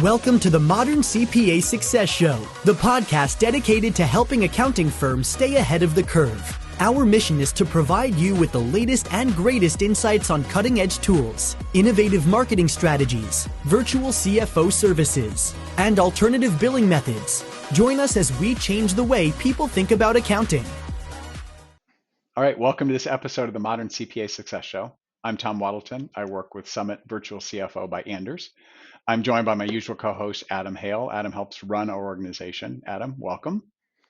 Welcome to the Modern CPA Success Show, the podcast dedicated to helping accounting firms stay ahead of the curve. Our mission is to provide you with the latest and greatest insights on cutting-edge tools, innovative marketing strategies, virtual CFO services, and alternative billing methods. Join us as we change the way people think about accounting. All right, welcome to this episode of the Modern CPA Success Show. I'm Tom Waddleton. I work with Summit Virtual CFO by Anders. I'm joined by my usual co-host, Adam Hale. Adam helps run our organization. Adam, welcome.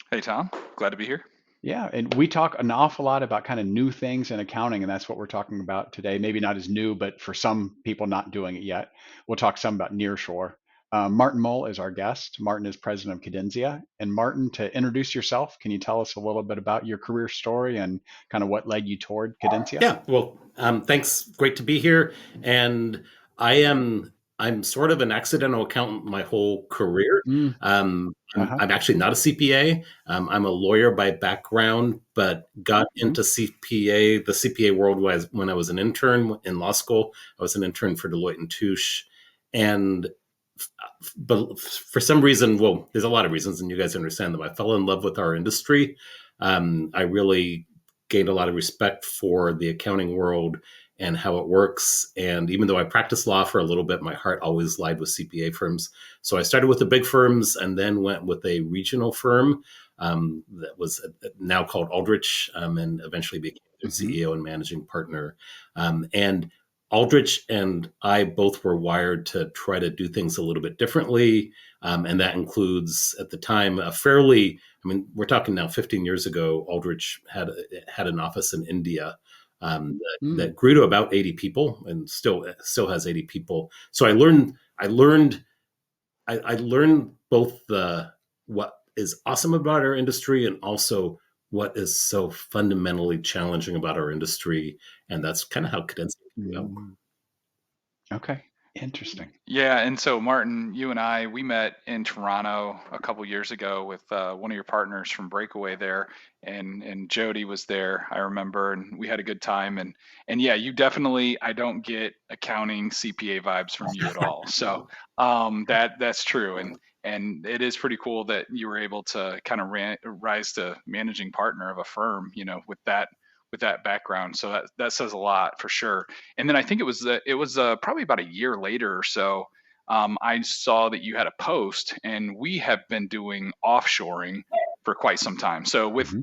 Hey, Tom. Glad to be here. Yeah, and we talk an awful lot about kind of new things in accounting, and that's what we're talking about today. Maybe not as new, but for some people not doing it yet. We'll talk some about nearshore. Martin Moll is our guest. Martin is president of Cadencia. And Martin, to introduce yourself, can you tell us a little bit about your career story and kind of what led you toward Cadencia? Yeah, well, thanks. Great to be here. And I'm sort of an accidental accountant my whole career. I'm actually not a CPA. I'm a lawyer by background, but got into the CPA world when I was an intern in law school. I was an intern for Deloitte & Touche. But for some reason, well, there's a lot of reasons, and you guys understand them. I fell in love with our industry. I really gained a lot of respect for the accounting world and how it works. And even though I practiced law for a little bit, my heart always lied with CPA firms. So I started with the big firms and then went with a regional firm that was now called Aldrich, and eventually became their CEO and managing partner. And Aldrich and I both were wired to try to do things a little bit differently. And that includes, at the time, we're talking now 15 years ago, Aldrich had an office in India that grew to about 80 people and still has 80 people. So I learned both what is awesome about our industry and also what is so fundamentally challenging about our industry. And that's kind of how Cadencia came out. Okay. Interesting. Yeah, and so Martin, you and we met in Toronto a couple years ago with one of your partners from Breakaway there, and Jody was there, I remember, and we had a good time. And yeah, you definitely, I don't get accounting CPA vibes from you at all. So that's true, and it is pretty cool that you were able to kind of rise to managing partner of a firm, with that background. So that says a lot for sure. And then I think it was probably about a year later or so, I saw that you had a post, and we have been doing offshoring for quite some time. So with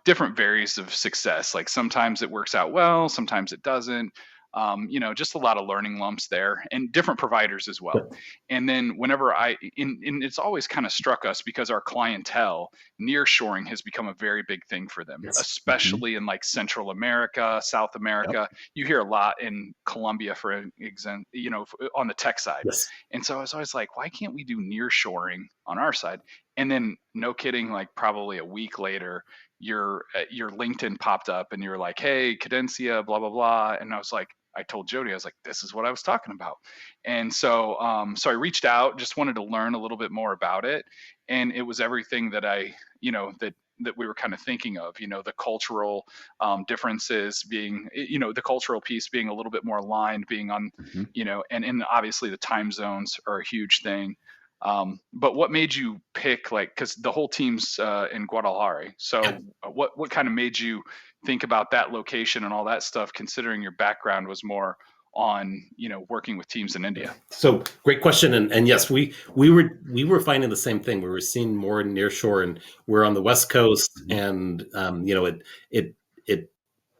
different varies of success, like sometimes it works out well, sometimes it doesn't. Just a lot of learning lumps there, and different providers as well. And then whenever it's always kind of struck us because our clientele, nearshoring has become a very big thing for them, especially in like Central America, South America. Yep. You hear a lot in Colombia, for example, on the tech side. Yes. And so I was always like, why can't we do nearshoring on our side? And then, no kidding, like probably a week later, your LinkedIn popped up and you were like, hey, Cadencia, blah, blah, blah. And I told Jody, I was like, this is what I was talking about. And so, so I reached out, just wanted to learn a little bit more about it. And it was everything that that we were kind of thinking of, the cultural differences being, the cultural piece being a little bit more aligned, being on, and obviously the time zones are a huge thing. But what made you pick, because the whole team's in Guadalajara. So what kind of made you think about that location and all that stuff, considering your background was more on, working with teams in India? So great question. And yes, we were finding the same thing. We were seeing more nearshore, and we're on the West Coast, and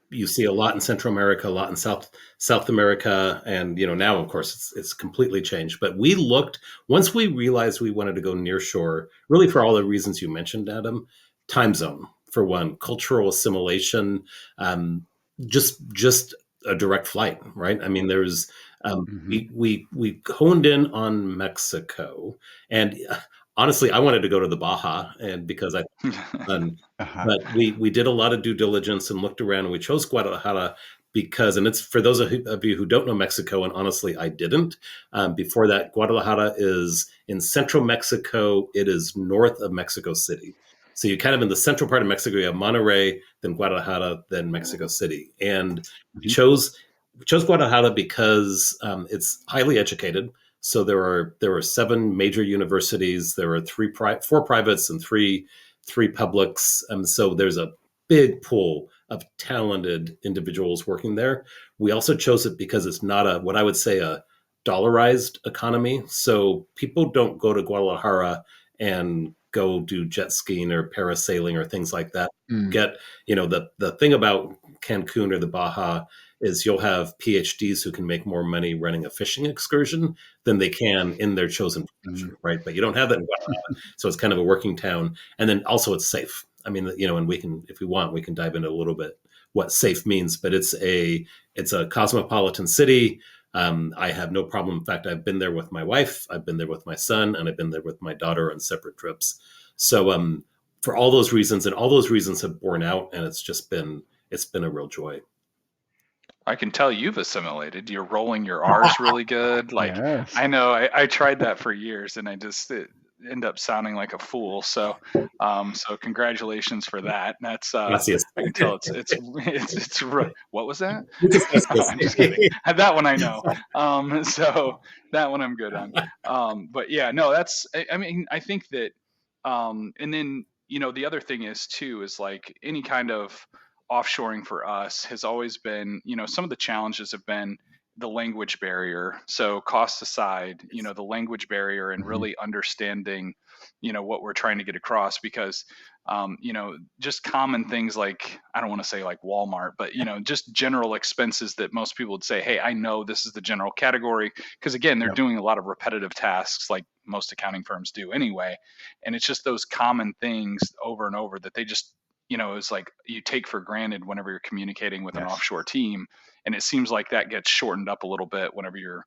you see a lot in Central America, a lot in South America, and now of course it's completely changed. But once we realized we wanted to go nearshore, really for all the reasons you mentioned, Adam, time zone for one, cultural assimilation, just a direct flight, right? I mean, there's we honed in on Mexico, and honestly, I wanted to go to the Baja, and because but we did a lot of due diligence and looked around, and we chose Guadalajara because, and it's for those of you who don't know Mexico, and honestly, I didn't. Before that, Guadalajara is in central Mexico. It is north of Mexico City. So you're kind of in the central part of Mexico. You have Monterrey, then Guadalajara, then Mexico City. And we chose Guadalajara because it's highly educated. So there were 7 major universities. There were 4 privates and three publics. So there's a big pool of talented individuals working there. We also chose it because it's not what I would say a dollarized economy. So people don't go to Guadalajara and go do jet skiing or parasailing or things like that. Get, the thing about Cancun or the Baja is you'll have PhDs who can make more money running a fishing excursion than they can in their chosen profession, right? But you don't have that in Guadalajara. So it's kind of a working town. And then also it's safe. I mean, and we can, if we want, we can dive into a little bit what safe means, but it's a cosmopolitan city. I have no problem. In fact, I've been there with my wife, I've been there with my son, and I've been there with my daughter on separate trips. So for all those reasons, and all those reasons have borne out, and it's been a real joy. I can tell you've assimilated. You're rolling your R's really good. Like, Yes. I know I tried that for years and I just end up sounding like a fool. So, so congratulations for that. That's Gracias. I can tell it's what was that? I'm just kidding. That one I know. So that one I'm good on. But yeah, no, I mean, I think that, and then, the other thing is too, is like any kind of offshoring for us has always been, some of the challenges have been the language barrier. So cost aside, the language barrier and really understanding, what we're trying to get across, because, just common things like, I don't want to say like Walmart, but, just general expenses that most people would say, hey, I know this is the general category. Because again, they're doing a lot of repetitive tasks like most accounting firms do anyway. And it's just those common things over and over that they just, it's like you take for granted whenever you're communicating with an offshore team. And it seems like that gets shortened up a little bit whenever you're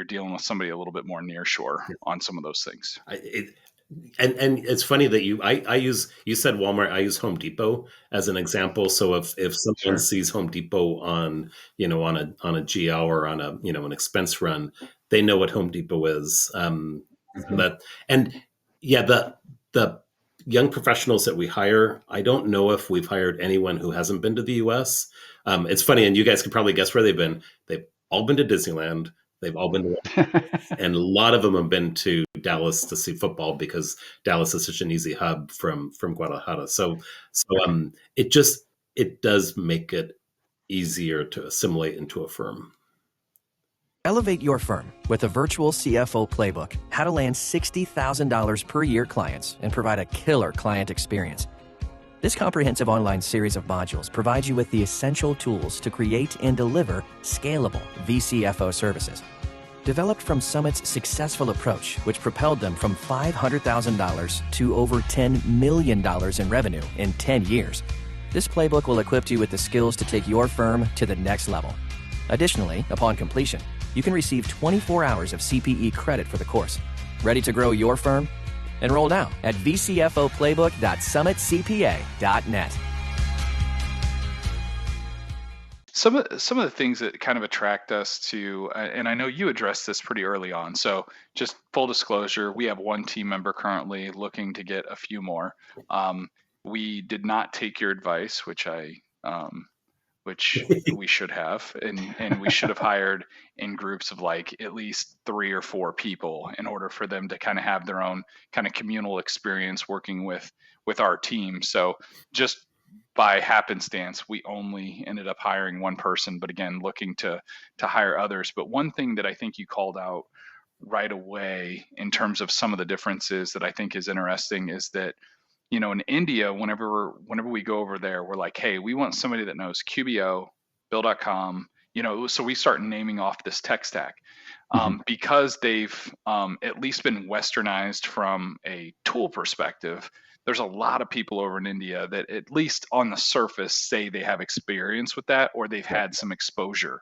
dealing with somebody a little bit more near shore on some of those things. And it's funny that you said Walmart, I use Home Depot as an example. So if someone sees Home Depot on a GL or on an expense run, they know what Home Depot is. The young professionals that we hire, I don't know if we've hired anyone who hasn't been to the US. It's funny, and you guys can probably guess where they've been. They've all been to Disneyland. They've all been to and a lot of them have been to Dallas to see football because Dallas is such an easy hub from Guadalajara. So it does make it easier to assimilate into a firm. Elevate your firm with a virtual CFO playbook, how to land $60,000 per year clients and provide a killer client experience. This comprehensive online series of modules provides you with the essential tools to create and deliver scalable VCFO services. Developed from Summit's successful approach, which propelled them from $500,000 to over $10 million in revenue in 10 years. This playbook will equip you with the skills to take your firm to the next level. Additionally, upon completion, you can receive 24 hours of CPE credit for the course. Ready to grow your firm? Enroll now at vcfoplaybook.summitcpa.net. Some of the things that kind of attract us to, and I know you addressed this pretty early on. So just full disclosure, we have one team member currently looking to get a few more. We did not take your advice, which we should have, and we should have hired in groups of like at least 3 or 4 people in order for them to kind of have their own kind of communal experience working with our team. So just by happenstance, we only ended up hiring one person, but again, looking to hire others. But one thing that I think you called out right away in terms of some of the differences that I think is interesting is that, in India, whenever we go over there, we're like, hey, we want somebody that knows QBO, Bill.com, so we start naming off this tech stack. Because they've at least been westernized from a tool perspective. There's a lot of people over in India that at least on the surface say they have experience with that or they've had some exposure.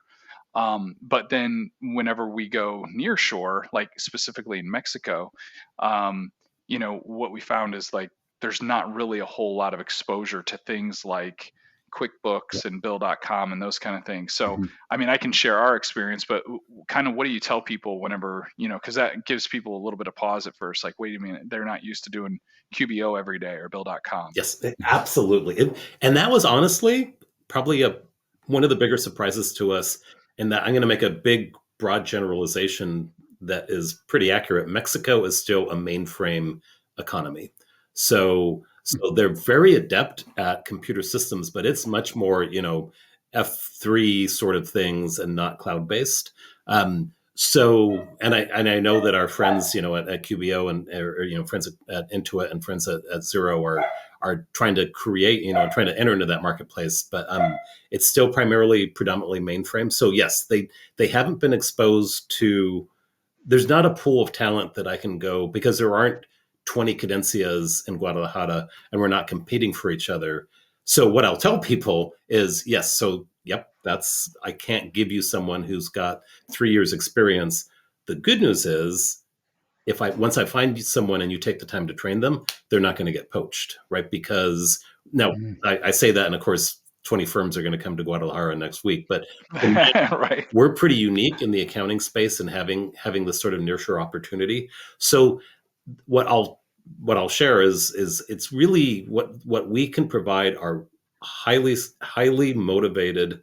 But then whenever we go near shore, like specifically in Mexico, what we found is like there's not really a whole lot of exposure to things like QuickBooks and Bill.com and those kind of things. So, I mean, I can share our experience, but kind of what do you tell people whenever, because that gives people a little bit of pause at first, like, wait a minute, they're not used to doing QBO every day or Bill.com. Yes, absolutely. And that was honestly probably one of the bigger surprises to us, in that I'm going to make a big, broad generalization that is pretty accurate. Mexico is still a mainframe economy. So they're very adept at computer systems, but it's much more, F3 sort of things and not cloud-based. So, and I know that our friends, at QBO and friends at Intuit and friends at Xero are trying to create, trying to enter into that marketplace, but it's still predominantly mainframe. So yes, they haven't been exposed to. There's not a pool of talent that I can go, because there aren't 20 Cadencias in Guadalajara and we're not competing for each other. So what I'll tell people is, yes, so yep, I can't give you someone who's got 3 years experience. The good news is, once I find someone and you take the time to train them, they're not going to get poached, right? Because now I say that, and of course, 20 firms are going to come to Guadalajara next week, but right. We're pretty unique in the accounting space and having this sort of nearshore opportunity. So what I'll share is it's really what we can provide are highly motivated,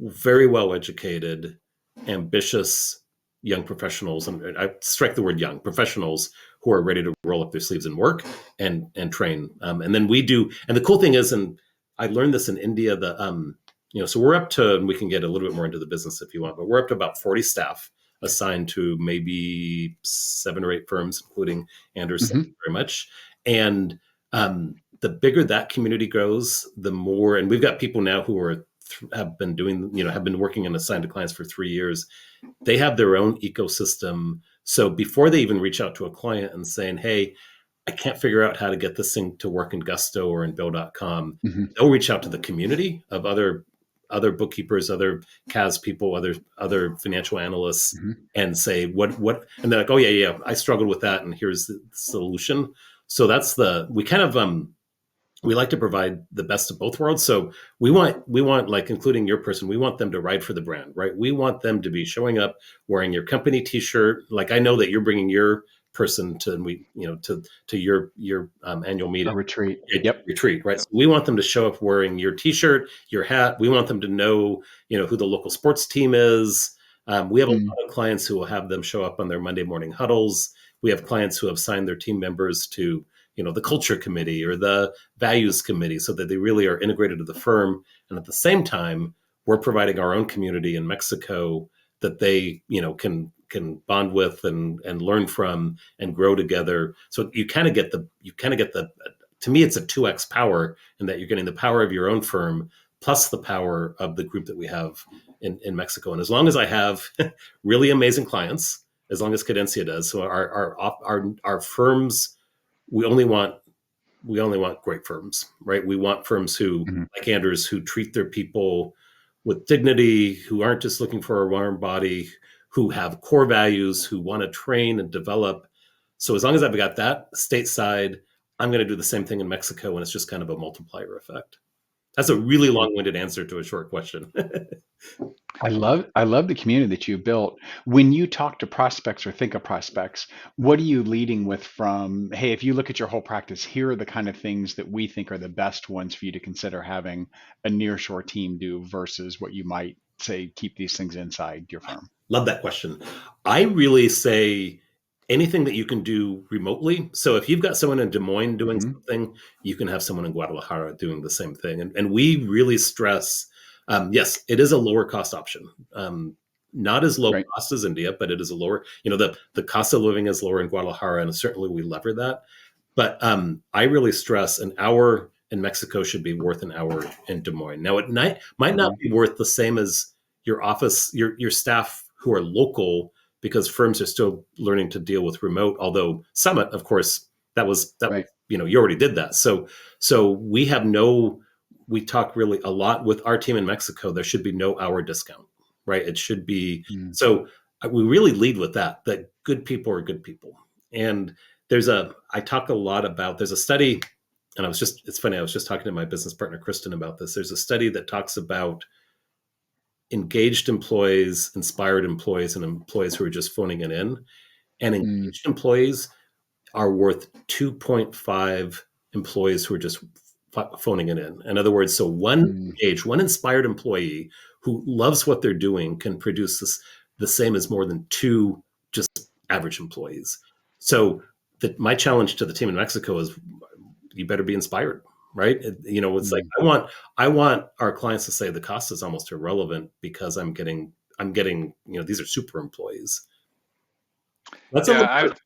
very well educated, ambitious young professionals, and I strike the word young professionals, who are ready to roll up their sleeves and work and train. And then we do. And the cool thing is, and I learned this in India, so we're up to, and we can get a little bit more into the business if you want, but we're up to about 40 staff assigned to maybe 7 or 8 firms, including Anders, very much. And the bigger that community grows, the more, and we've got people now who have been working and assigned to clients for 3 years. They have their own ecosystem. So before they even reach out to a client and saying, hey, I can't figure out how to get this thing to work in Gusto or in Bill.com, they'll reach out to the community of other bookkeepers, other CAS people, other financial analysts, and say what, and they're like, oh yeah, I struggled with that, and here's the solution. So that's we kind of we like to provide the best of both worlds. So we want, like, including your person, we want them to ride for the brand, right? We want them to be showing up wearing your company t-shirt. Like, I know that you're bringing your person to your annual meeting, a retreat. Retreat, right? So we want them to show up wearing your t-shirt, your hat. We want them to know, who the local sports team is. We have a lot of clients who will have them show up on their Monday morning huddles. We have clients who have signed their team members to, the culture committee or the values committee, so that they really are integrated to the firm. And at the same time, we're providing our own community in Mexico that they, can bond with and learn from and grow together. So you kind of get the, to me, it's a 2x power, in that you're getting the power of your own firm plus the power of the group that we have in Mexico. And as long as I have really amazing clients, as long as Cadencia does, so our firms, we only want great firms, right? We want firms who, like Anders, who treat their people with dignity, who aren't just looking for a warm body, who have core values, who want to train and develop. So as long as I've got that stateside, I'm going to do the same thing in Mexico, and it's just kind of a multiplier effect. That's a really long-winded answer to a short question. I love the community that you built. When you talk to prospects or think of prospects, what are you leading with from, hey, if you look at your whole practice, here are the kind of things that we think are the best ones for you to consider having a nearshore team do, versus what you might say, keep these things inside your firm? Love that question. I really say anything that you can do remotely. So if you've got someone in Des Moines doing something, you can have someone in Guadalajara doing the same thing. And we really stress, yes, it is a lower cost option. Not as low cost as India, but it is a lower, the cost of living is lower in Guadalajara, and certainly we lever that. But I really stress an hour in Mexico should be worth an hour in Des Moines. Now, it might not be worth the same as your office, your staff who are local, because firms are still learning to deal with remote. Although Summit, of course, you already did that. So we talk really a lot with our team in Mexico. There should be no hour discount, right? It should be. So we really lead with that good people are good people. And I talk a lot about, there's a study, and it's funny, I was just talking to my business partner, Kristen, about this. There's a study that talks about engaged employees, inspired employees, and employees who are just phoning it in. And engaged employees are worth 2.5 employees who are just phoning it in. In other words, so one inspired employee who loves what they're doing can produce the same as more than 2 just average employees. So my challenge to the team in Mexico is you better be inspired, right? It's like I want our clients to say the cost is almost irrelevant because I'm getting, these are super employees. That's a little bit.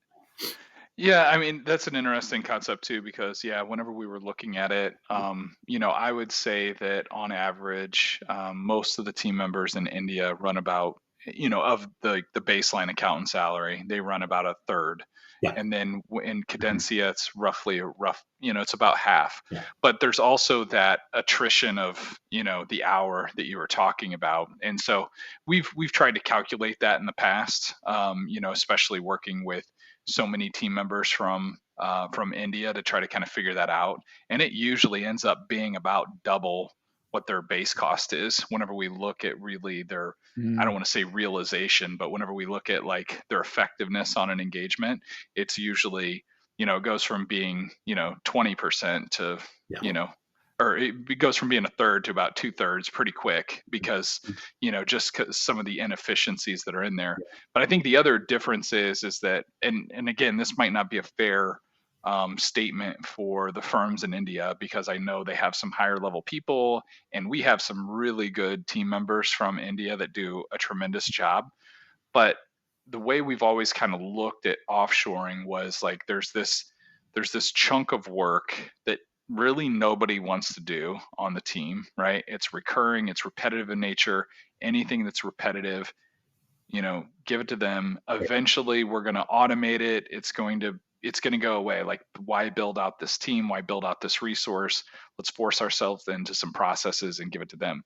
Yeah, I mean, that's an interesting concept too, because whenever we were looking at it, I would say that on average, most of the team members in India run about, of the baseline accountant salary, they run about a third. Yeah. And then in Cadencia, it's it's about half. Yeah. But there's also that attrition of, the hour that you were talking about. And so we've tried to calculate that in the past, especially working with so many team members from India to try to kind of figure that out. And it usually ends up being about double what their base cost is whenever we look at really their, I don't want to say realization, but whenever we look at like their effectiveness on an engagement, it's usually, it goes from being, 20% to, or it goes from being a third to about 2/3 pretty quick because, just because some of the inefficiencies that are in there. But I think the other difference is that, and again, this might not be a fair statement for the firms in India because I know they have some higher level people and we have some really good team members from India that do a tremendous job. But the way we've always kind of looked at offshoring was like there's this chunk of work that really nobody wants to do on the team, right? It's recurring, it's repetitive in nature. Anything that's repetitive, give it to them. Eventually we're going to automate it. It's going to go away. Like, why build out this team? Why build out this resource? Let's force ourselves into some processes and give it to them.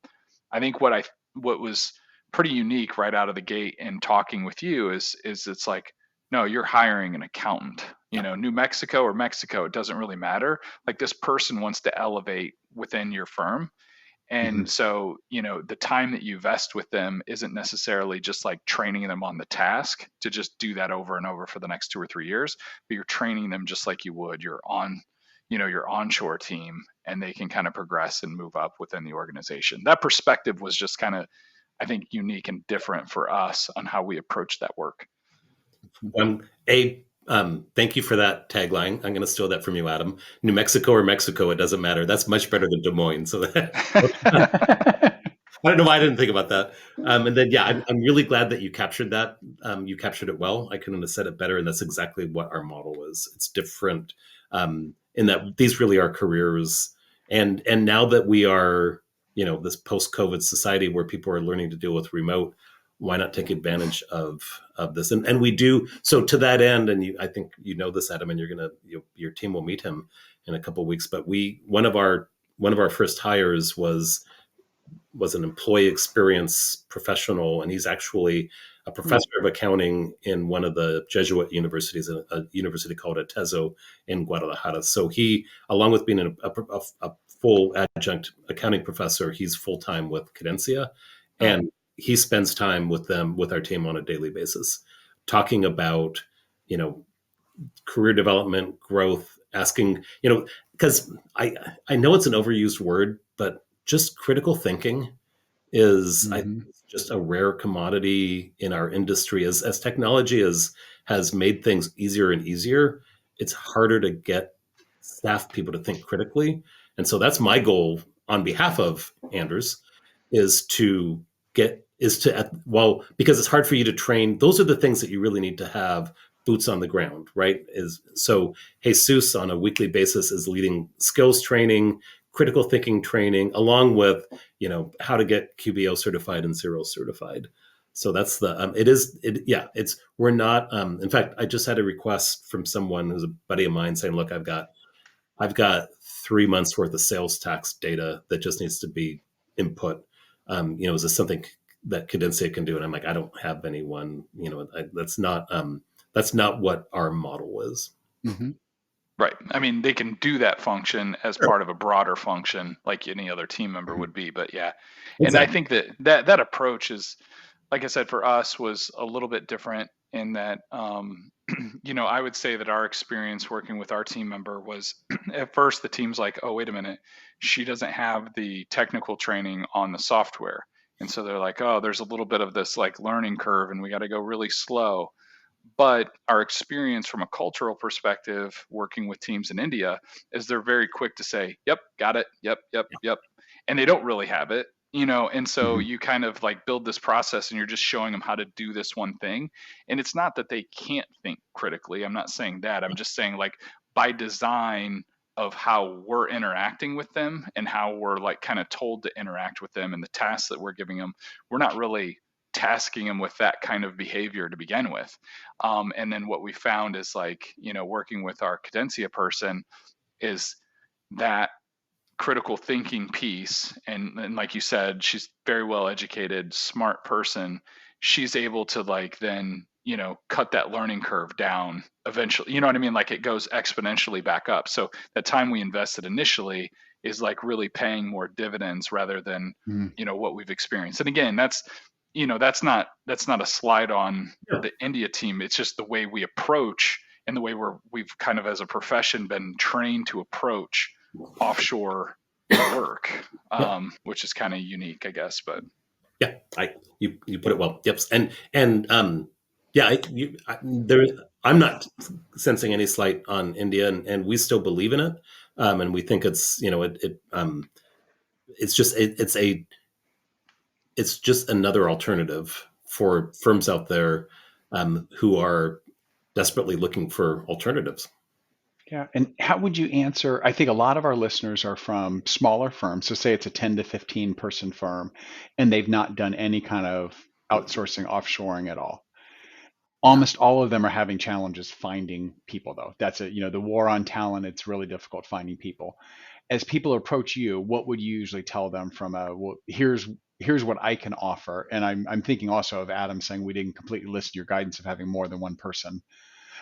I think what was pretty unique right out of the gate in talking with you is it's like, no, you're hiring an accountant. New Mexico or Mexico, it doesn't really matter. Like, this person wants to elevate within your firm. And so, the time that you invest with them isn't necessarily just like training them on the task to just do that over and over for the next 2 or 3 years, but you're training them just like you would your onshore team, and they can kind of progress and move up within the organization. That perspective was just kind of, I think, unique and different for us on how we approach that work. Thank you for that tagline. I'm going to steal that from you, Adam. New Mexico or Mexico, it doesn't matter. That's much better than Des Moines. So I don't know why I didn't think about that. And then, I'm really glad that you captured that. You captured it well. I couldn't have said it better. And that's exactly what our model is. It's different in that these really are careers. And now that we are, this post-COVID society where people are learning to deal with remote, why not take advantage of this? And we do. So to that end, and I think this, Adam, and your team will meet him in a couple of weeks. But one of our first hires was an employee experience professional, and he's actually a professor of accounting in one of the Jesuit universities, a university called Atezo in Guadalajara. So he, along with being a full adjunct accounting professor, he's full time with Cadencia, and he spends time with our team on a daily basis, talking about, career development, growth, asking, because I know it's an overused word, but just critical thinking is just a rare commodity in our industry. As technology has made things easier and easier, it's harder to get staff people to think critically. And so that's my goal on behalf of Anders, because it's hard for you to train. Those are the things that you really need to have boots on the ground, right? So Jesus on a weekly basis is leading skills training, critical thinking training, along with, how to get QBO certified and Zero certified. So that's we're not, in fact, I just had a request from someone who's a buddy of mine saying, look, I've got 3 months worth of sales tax data that just needs to be input. Is this something that Cadencia can do? And I'm like, I don't have anyone, that's not what our model is. Mm-hmm. Right. I mean, they can do that function as part of a broader function like any other team member would be, but yeah. Exactly. And I think that approach is, like I said, for us was a little bit different in that, I would say that our experience working with our team member was at first the team's like, oh, wait a minute, she doesn't have the technical training on the software. And so they're like, oh, there's a little bit of this like learning curve and we got to go really slow. But our experience from a cultural perspective, working with teams in India, is they're very quick to say, yep, got it. Yep, yep, yep. And they don't really have it, and so Mhm. you kind of like build this process and you're just showing them how to do this one thing. And it's not that they can't think critically. I'm not saying that. I'm just saying, like, by design of how we're interacting with them and how we're like kind of told to interact with them and the tasks that we're giving them, we're not really tasking them with that kind of behavior to begin with. And then what we found is, like, working with our Cadencia person, is that critical thinking piece. And like you said, she's very well educated, smart person. She's able to, like, then, cut that learning curve down eventually. You know what I mean? Like, it goes exponentially back up. So the time we invested initially is like really paying more dividends rather than, Mhm. what we've experienced. And again, that's not a slide on Yeah. the India team. It's just the way we approach and the way we've kind of, as a profession, been trained to approach offshore work, Yep. which is kind of unique, I guess. But Yeah, you put it well. Yep, and yeah, there, I'm not sensing any slight on India, and we still believe in it, and we think it's, it's just it's just another alternative for firms out there, who are desperately looking for alternatives. Yeah. And how would you answer? I think a lot of our listeners are from smaller firms. So say it's a 10 to 15 person firm and they've not done any kind of outsourcing, offshoring at all. Almost all of them are having challenges finding people, though. That's it. The war on talent, it's really difficult finding people. As people approach you, what would you usually tell them from well, here's what I can offer? And I'm thinking also of Adam saying we didn't completely listen to your guidance of having more than one person.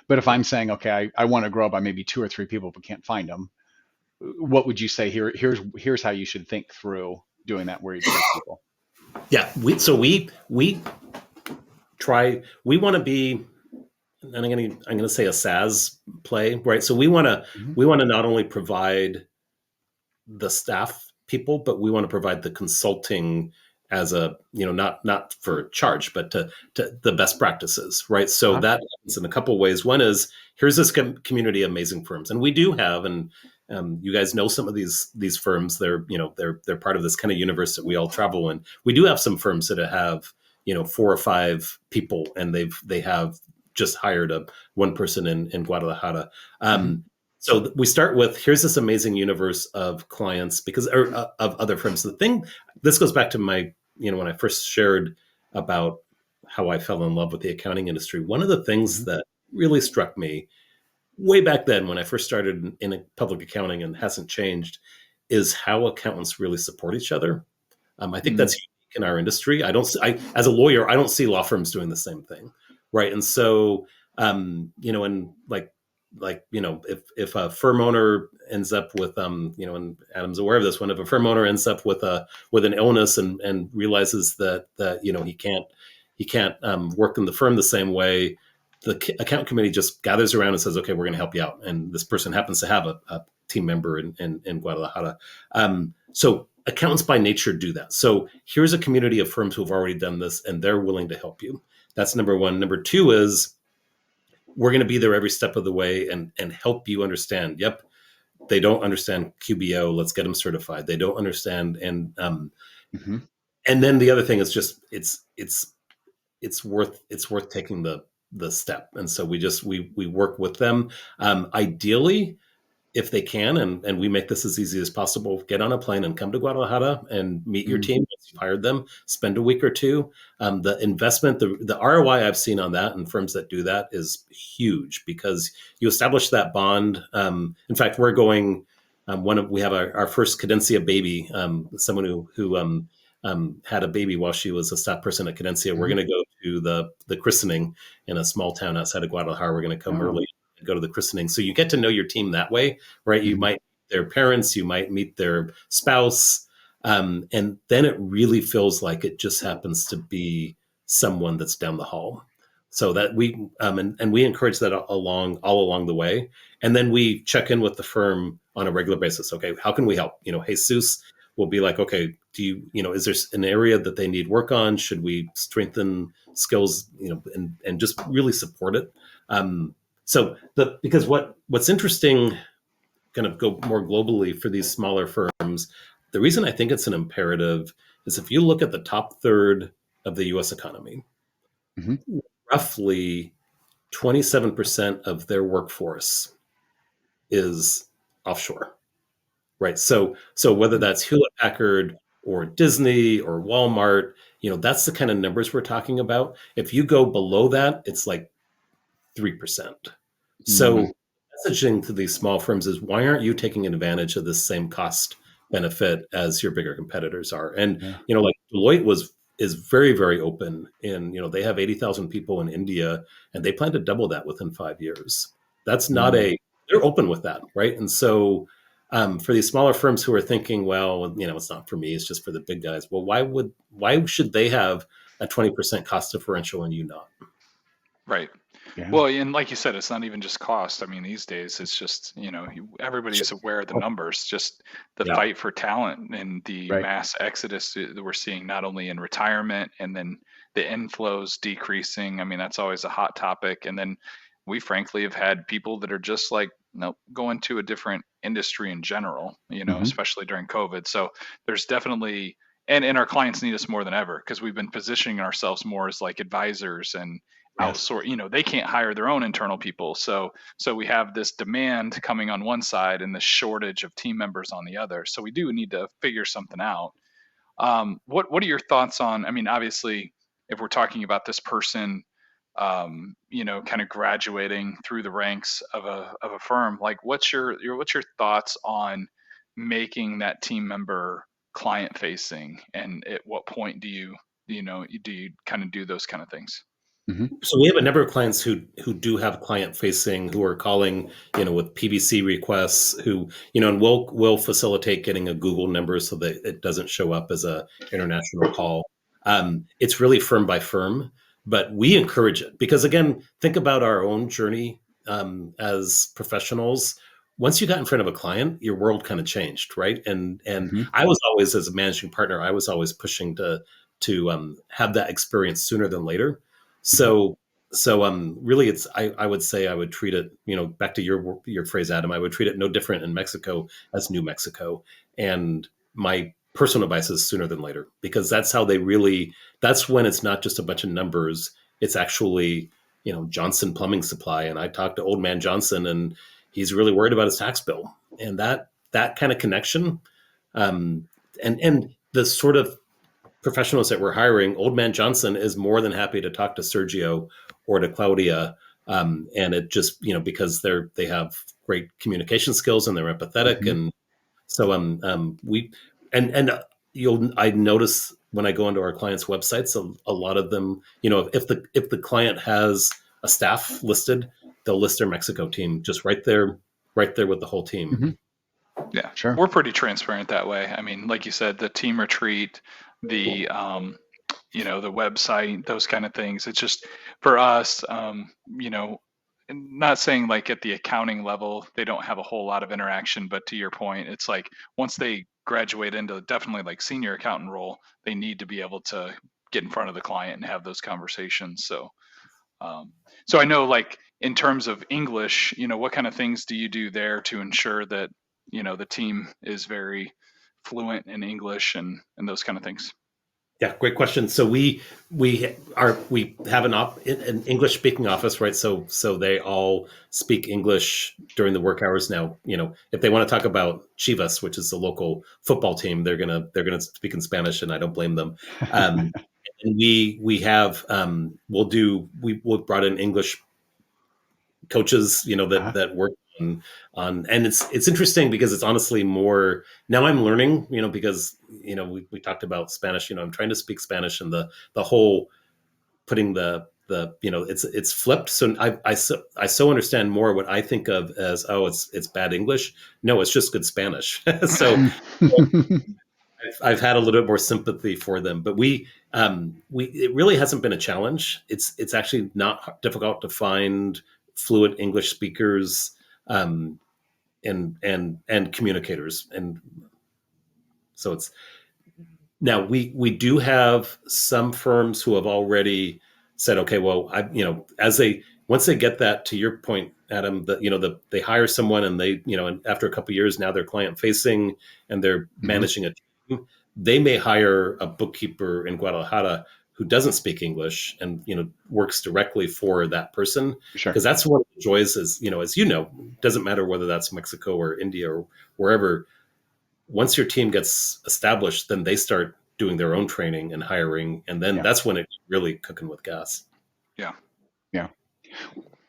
But if I'm saying, okay, I want to grow by maybe two or three people but can't find them, what would you say? Here's how you should think through doing that where you place people. Yeah, we try. We want to be, and I'm gonna say a SaaS play, right? So Mhm. we want to not only provide the staff people, but we want to provide the consulting as a, not for charge, but to the best practices, right? So Uh-huh. that happens in a couple of ways. One is, here's this community of amazing firms, and we do have, and you guys know some of these firms. They're part of this kind of universe that we all travel in. We do have some firms that have 4 or 5 people, and they have just hired one person in Guadalajara. Mhm. So we start with, here's this amazing universe of clients, of other firms. This goes back to my, when I first shared about how I fell in love with the accounting industry. One of the things Mhm. that really struck me way back then when I first started in public accounting, and hasn't changed, is how accountants really support each other. I think Mhm. that's unique in our industry. As a lawyer, I don't see law firms doing the same thing, right? And so, and if a firm owner ends up with, and Adam's aware of this one, if a firm owner ends up with an illness and realizes that he can't work in the firm the same way, the account committee just gathers around and says, okay, we're going to help you out. And this person happens to have a team member in Guadalajara. So accountants by nature do that. So here's a community of firms who have already done this, and they're willing to help you. That's number one. Number two is, we're going to be there every step of the way and help you understand. Yep, they don't understand QBO. Let's get them certified. They don't understand, Mhm. and then the other thing is just it's worth taking the step. And so we work with them. Ideally, if they can, and we make this as easy as possible, get on a plane and come to Guadalajara and meet your Mhm. team once you've hired them, spend a week or two. The investment, the ROI I've seen on that and firms that do that is huge, because you establish that bond. In fact, we're going, we have our first Cadencia baby, someone who had a baby while she was a staff person at Cadencia. We're Mhm. going to go to the christening in a small town outside of Guadalajara. We're going to come Oh. early, go to the christening. So you get to know your team that way, right? You Mhm. might meet their parents, you might meet their spouse, and then it really feels like it just happens to be someone that's down the hall. So that and we encourage that all along the way, and then we check in with the firm on a regular basis. Okay, how can we help? Jesus, will be like, okay, is there an area that they need work on? Should we strengthen skills, and just really support it? Because what's interesting, kind of go more globally for these smaller firms, the reason I think it's an imperative is if you look at the top third of the US economy, roughly 27% of their workforce is offshore, right? So whether that's Hewlett Packard or Disney or Walmart, that's the kind of numbers we're talking about. If you go below that, it's like 3%. So messaging to these small firms is, why aren't you taking advantage of the same cost benefit as your bigger competitors are? And, like Deloitte is very, very open in, they have 80,000 people in India and they plan to double that within 5 years. That's not they're open with that. Right. And so for these smaller firms who are thinking, well, it's not for me, it's just for the big guys. Well, why should they have a 20% cost differential and you not? Right. Yeah. Well, and like you said, it's not even just cost. I mean, these days it's just, everybody's aware of the numbers, just the fight for talent and the mass exodus that we're seeing, not only in retirement and then the inflows decreasing. I mean, that's always a hot topic. And then we frankly have had people that are just like, nope, going to a different industry in general, especially during COVID. So there's definitely, and our clients need us more than ever because we've been positioning ourselves more as like advisors and outsource. They can't hire their own internal people. So we have this demand coming on one side and the shortage of team members on the other. So we do need to figure something out. What are your thoughts on, I mean, obviously, if we're talking about this person, kind of graduating through the ranks of a firm, like what's your thoughts on making that team member client facing, and at what point do you kind of do those kind of things? So we have a number of clients who do have client facing, who are calling, with PBC requests, who, and we'll facilitate getting a Google number so that it doesn't show up as a international call. It's really firm by firm, but we encourage it because, again, think about our own journey as professionals. Once you got in front of a client, your world kind of changed, right? And I was always, as a managing partner, I was always pushing to have that experience sooner than later. So really, it's I would say I would treat it, back to your phrase, Adam. I would treat it no different in Mexico as New Mexico, and my personal advice is sooner than later, because that's how that's when it's not just a bunch of numbers. It's actually, Johnson Plumbing Supply, and I talked to Old Man Johnson, and he's really worried about his tax bill, and that kind of connection, and the sort of professionals that we're hiring, Old Man Johnson is more than happy to talk to Sergio or to Claudia. And it just, because they have great communication skills and they're empathetic. And so I notice when I go into our clients' websites, a lot of them, if the client has a staff listed, they'll list their Mexico team just right there with the whole team. Yeah, sure. We're pretty transparent that way. I mean, like you said, the team retreat, the the website, those kind of things. It's just for us, not saying like at the accounting level they don't have a whole lot of interaction, but to your point, it's like once they graduate into definitely like senior accountant role, they need to be able to get in front of the client and have those conversations. So I know, like, in terms of English, what kind of things do you do there to ensure that the team is very fluent in English and those kind of things? Yeah, great question. So we have an English speaking office, right? So they all speak English during the work hours. Now, if they want to talk about Chivas, which is the local football team, they're gonna speak in Spanish, and I don't blame them. And we have we've brought in English coaches, that work on, and it's interesting because it's honestly more, now I'm learning, because, we talked about Spanish, I'm trying to speak Spanish, and the whole putting the it's flipped. So I so understand more what I think of as, it's bad English. No, it's just good Spanish. So I've had a little bit more sympathy for them, but it really hasn't been a challenge. It's actually not difficult to find fluent English speakers, and communicators. And So it's now we do have some firms who have already said, okay, well, once they get that, to your point, Adam, that they hire someone and and after a couple of years now they're client facing and they're managing a team, they may hire a bookkeeper in Guadalajara who doesn't speak English and works directly for that person, Sure. because that's one of the joys is, as doesn't matter whether that's Mexico or India or wherever. Once your team gets established, then they start doing their own training and hiring, and then that's when it's really cooking with gas. Yeah.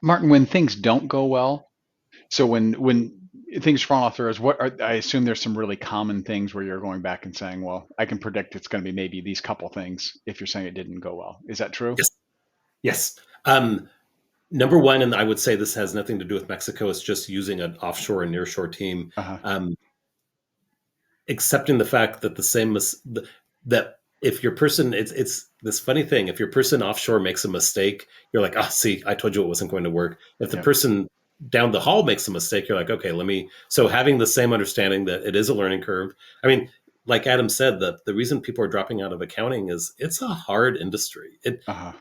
Martin, when things don't go well, so when things fall off the rails, I assume there's some really common things where you're going back and saying, well, I can predict it's going to be maybe these couple things if you're saying it didn't go well. Is that true? Yes. Number one, and I would say this has nothing to do with Mexico, it's just using an offshore and nearshore team. Accepting the fact that that if your person, it's this funny thing, if your person offshore makes a mistake, you're like, see, I told you it wasn't going to work. If the person down the hall makes a mistake, you're like, okay, so having the same understanding that it is a learning curve. I mean, like Adam said, the reason people are dropping out of accounting is it's a hard industry.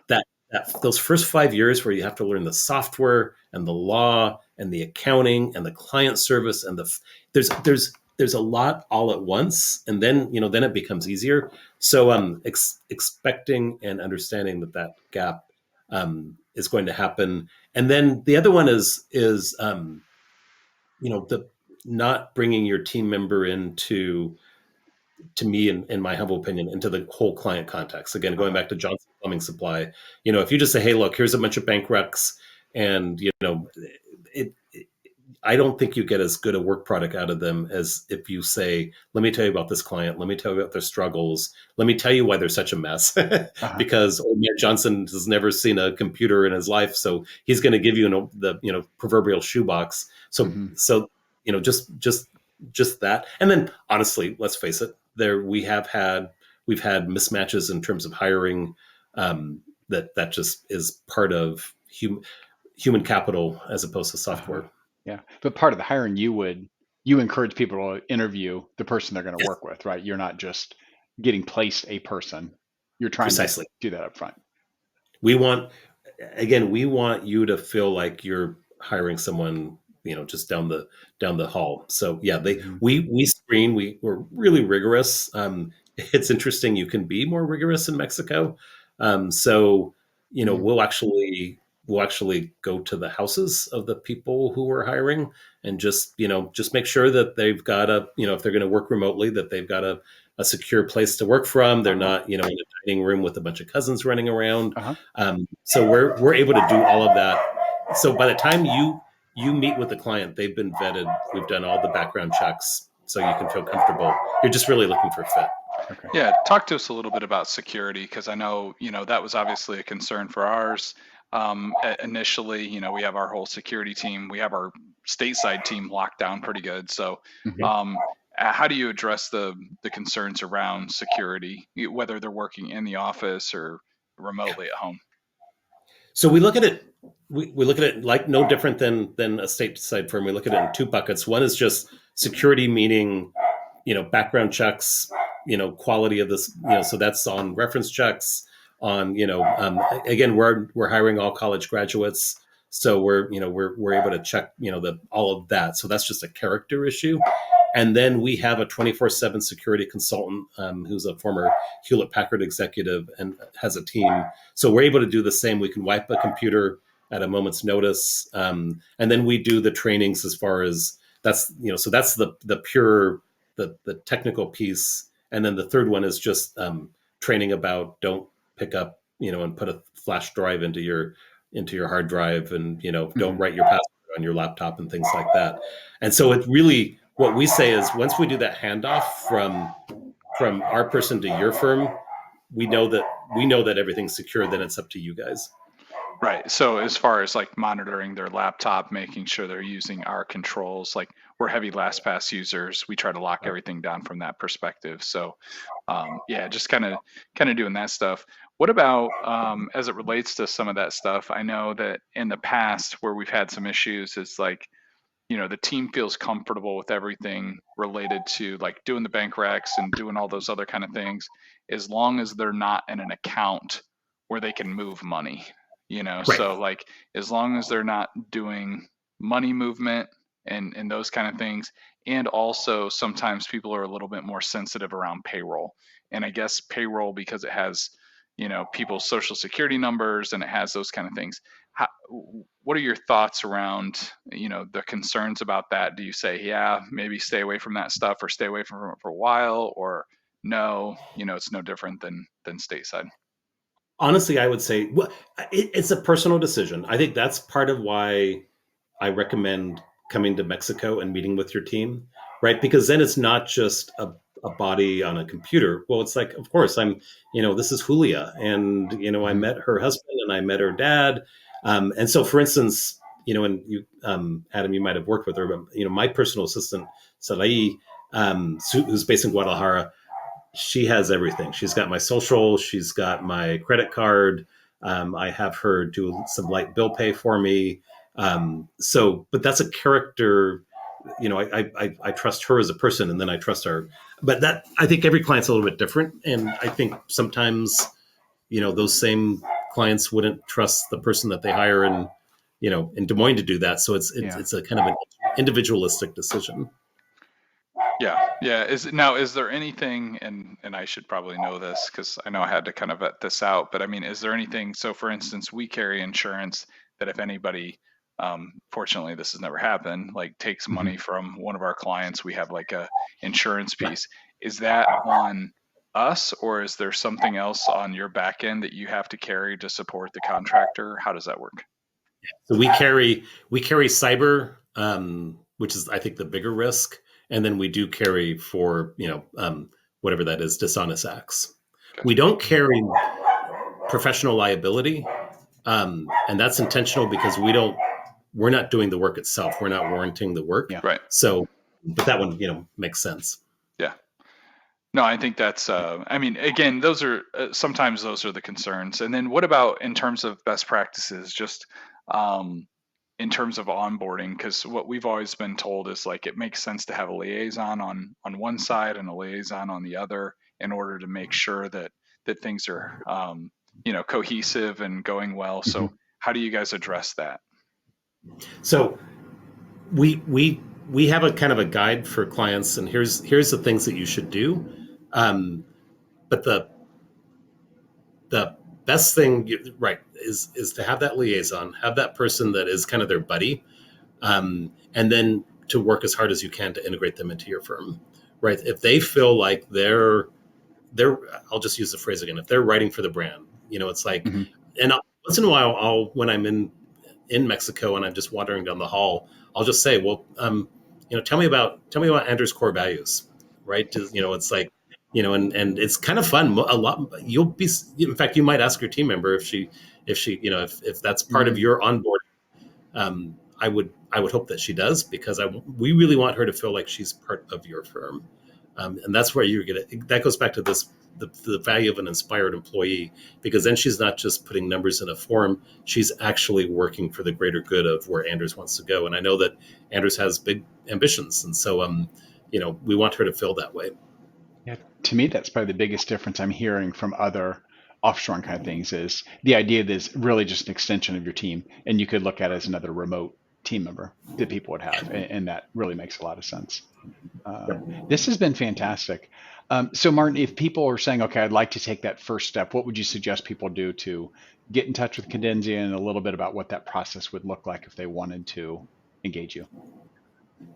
That those first 5 years where you have to learn the software and the law and the accounting and the client service and there's a lot all at once, and then then it becomes easier. So expecting and understanding that gap is going to happen. And then the other one is the not bringing your team member into, to me, in my humble opinion, into the whole client context. Again, going back to Johnson Plumbing Supply, if you just say, hey, look, here's a bunch of bank recs, and I don't think you get as good a work product out of them as if you say, let me tell you about this client. Let me tell you about their struggles. Let me tell you why they're such a mess. Because old man Johnson has never seen a computer in his life. So he's going to give you the proverbial shoebox. So just that. And then honestly, let's face it, we've had mismatches in terms of hiring that just is part of human capital as opposed to software. Yeah, but part of the hiring, you encourage people to interview the person they're going to work with, right? You're not just getting placed a person. You're trying to do that up front. We want you to feel like you're hiring someone, just down the hall. So yeah, we screen. We're really rigorous. It's interesting. You can be more rigorous in Mexico. We'll actually go to the houses of the people who we're hiring and just make sure that they've got if they're going to work remotely, that they've got a secure place to work from. They're not, in a dining room with a bunch of cousins running around. So we're able to do all of that. So by the time you meet with the client, they've been vetted. We've done all the background checks, so you can feel comfortable. You're just really looking for fit. Okay. Yeah. Talk to us a little bit about security, because I know, that was obviously a concern for ours. Initially, we have our whole security team. We have our stateside team locked down pretty good. So how do you address the concerns around security, whether they're working in the office or remotely at home? So we look at it. We look at it like no different than a stateside firm. We look at it in two buckets. One is just security, meaning background checks, quality of this, so that's on reference checks. On again, we're hiring all college graduates, so we're able to check all of that. So that's just a character issue. And then we have a 24/7 security consultant who's a former Hewlett Packard executive and has a team. So we're able to do the same. We can wipe a computer at a moment's notice, and then we do the trainings as far as that's so that's the pure the technical piece. And then the third one is just training about don't pick up, and put a flash drive into your hard drive, and don't write your password on your laptop and things like that. And so it really, what we say is, once we do that handoff from our person to your firm, we know that everything's secure. Then it's up to you guys. Right. So as far as like monitoring their laptop, making sure they're using our controls, like we're heavy LastPass users, we try to lock everything down from that perspective. So just kind of doing that stuff. What about as it relates to some of that stuff? I know that in the past where we've had some issues, it's like the team feels comfortable with everything related to like doing the bank recs and doing all those other kind of things, as long as they're not in an account where they can move money, Right. so like as long as they're not doing money movement and those kind of things. And also sometimes people are a little bit more sensitive around payroll. And I guess payroll, because it has, people's social security numbers and it has those kind of things. How, what are your thoughts around, the concerns about that? Do you say, yeah, maybe stay away from that stuff, or stay away from it for a while, or no, it's no different than stateside? Honestly, I would say, well, it's a personal decision. I think that's part of why I recommend coming to Mexico and meeting with your team, right? Because then it's not just a body on a computer. Well, it's like, of course, this is Julia, and I Mhm. met her husband and I met her dad, and so, for instance, and you, Adam, you might have worked with her, but my personal assistant, Sarai, who's based in Guadalajara, she has everything. She's got my social, she's got my credit card. I have her do some light bill pay for me. But that's a character. I trust her as a person, and then I trust her. But that, I think every client's a little bit different, and I think sometimes those same clients wouldn't trust the person that they hire in Des Moines to do that. So Yeah. it's a kind of an individualistic decision. Yeah. Is there anything, and I should probably know this because I know I had to kind of vet this out, but I mean, is there anything, so for instance, we carry insurance that if anybody, fortunately this has never happened, like takes Mhm. money from one of our clients, we have like a insurance piece. Is that on us, or is there something else on your back end that you have to carry to support the contractor? How does that work? So we carry cyber, which is, I think, the bigger risk, and then we do carry for whatever that is, dishonest acts. Okay. We don't carry professional liability, and that's intentional because we're not doing the work itself. We're not warranting the work. Yeah. Right. So, but that one makes sense. Yeah. No, I think that's, I mean, again, those are, sometimes those are the concerns. And then what about in terms of best practices, just in terms of onboarding? Because what we've always been told is like it makes sense to have a liaison on one side and a liaison on the other in order to make sure that things are, cohesive and going well. So Mhm. how do you guys address that? So we have a kind of a guide for clients, and here's the things that you should do. But the best thing, right, is to have that liaison, have that person that is kind of their buddy, and then to work as hard as you can to integrate them into your firm, right? If they feel like they're I'll just use the phrase again, if they're writing for the brand, it's like, Mhm. and once in a while, when I'm in Mexico and I'm just wandering down the hall, I'll just say, well, tell me about Andrew's core values, right? It's like, and it's kind of fun. A lot, you'll be, in fact, you might ask your team member if if that's part of Mhm. your onboard. I would hope that she does, because we really want her to feel like she's part of your firm, and that's where you're gonna. That goes back to the value of an inspired employee, because then she's not just putting numbers in a form; she's actually working for the greater good of where Anders wants to go. And I know that Anders has big ambitions, and so we want her to feel that way. Yeah, to me, that's probably the biggest difference I'm hearing from other offshoring kind of things is the idea that it's really just an extension of your team, and you could look at it as another remote team member that people would have, and that really makes a lot of sense. This has been fantastic. So, Martin, if people are saying, "Okay, I'd like to take that first step," what would you suggest people do to get in touch with Cadencia, and a little bit about what that process would look like if they wanted to engage you?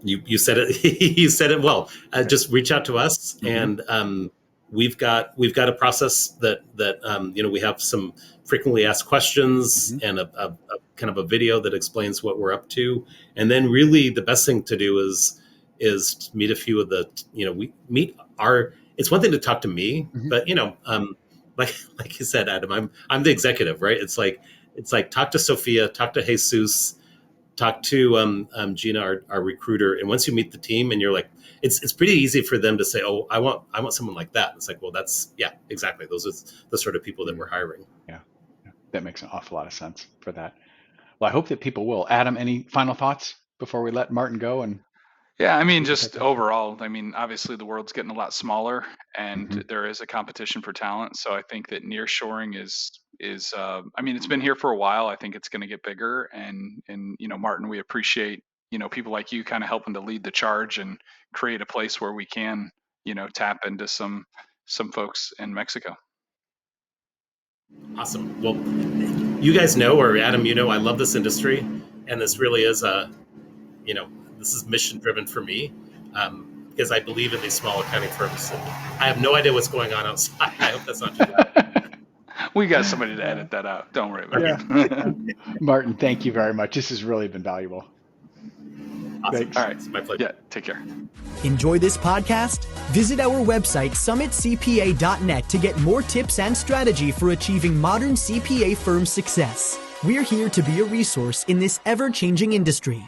You said it. You said it well. Just reach out to us, Hmm. and we've got a process that we have some frequently asked questions Hmm. and a kind of a video that explains what we're up to. And then really the best thing to do is meet a few of the we meet our. It's one thing to talk to me, Hmm. but like you said, Adam, I'm the executive, right? It's like talk to Sophia, talk to Jesus, talk to Gina, our recruiter, and once you meet the team, and you're like, it's pretty easy for them to say, "Oh, I want someone like that." It's like, well, that's, yeah, exactly. Those are the sort of people that we're hiring. Yeah, yeah, that makes an awful lot of sense for that. Well, I hope that people will. Adam, any final thoughts? before we let Martin go? And Yeah, I mean, we can just pick up? overall, I mean, obviously the world's getting a lot smaller, and Mhm. there is a competition for talent. So I think that nearshoring I mean, it's been here for a while. I think it's going to get bigger, and Martin, we appreciate people like you kind of helping to lead the charge and create a place where we can tap into some folks in Mexico. Awesome. Well, you guys know, or Adam, I love this industry, and this really is you know, this is mission driven for me, because I believe in these small accounting firms. I have no idea what's going on outside. I hope that's not too loud. We got somebody to edit that out. Don't worry about Yeah. it. Martin, thank you very much. This has really been valuable. Awesome. Thanks. All right. It's my pleasure. Yeah, take care. Enjoy this podcast? Visit our website, summitcpa.net, to get more tips and strategy for achieving modern CPA firm success. We're here to be a resource in this ever-changing industry.